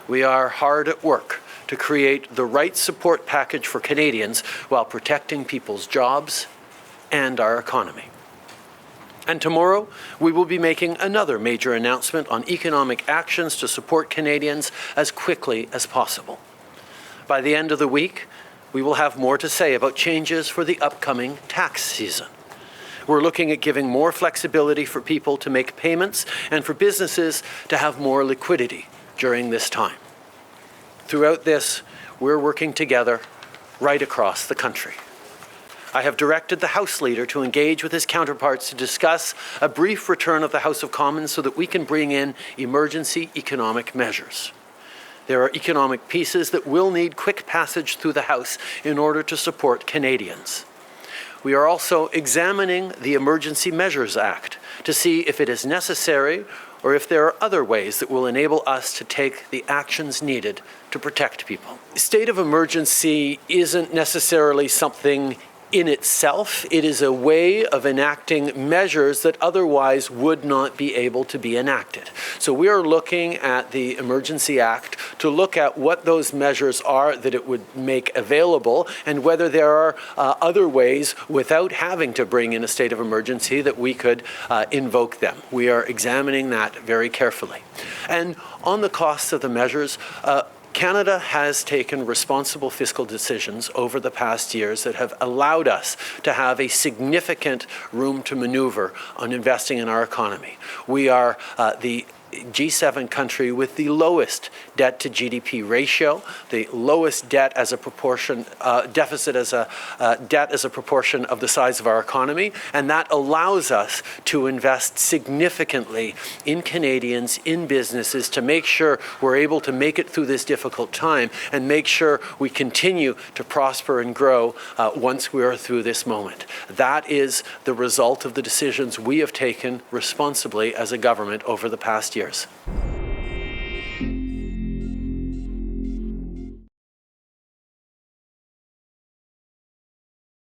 We are hard at work to create the right support package for Canadians while protecting people's jobs and our economy. And tomorrow, we will be making another major announcement on economic actions to support Canadians as quickly as possible. By the end of the week, we will have more to say about changes for the upcoming tax season. We're looking at giving more flexibility for people to make payments and for businesses to have more liquidity during this time. Throughout this, we're working together right across the country. I have directed the House Leader to engage with his counterparts to discuss a brief return of the House of Commons so that we can bring in emergency economic measures. There are economic pieces that will need quick passage through the House in order to support Canadians. We are also examining the Emergency Measures Act to see if it is necessary or if there are other ways that will enable us to take the actions needed to protect people. State of emergency isn't necessarily something in itself. It is a way of enacting measures that otherwise would not be able to be enacted. So we are looking at the Emergency Act to look at what those measures are that it would make available and whether there are other ways without having to bring in a state of emergency that we could invoke them. We are examining that very carefully. And on the costs of the measures, Canada has taken responsible fiscal decisions over the past years that have allowed us to have a significant room to maneuver on investing in our economy. We are the G7 country with the lowest debt to GDP ratio, the lowest debt as a proportion, deficit as a debt as a proportion of the size of our economy, and that allows us to invest significantly in Canadians, in businesses, to make sure we're able to make it through this difficult time and make sure we continue to prosper and grow once we are through this moment. That is the result of the decisions we have taken responsibly as a government over the past years.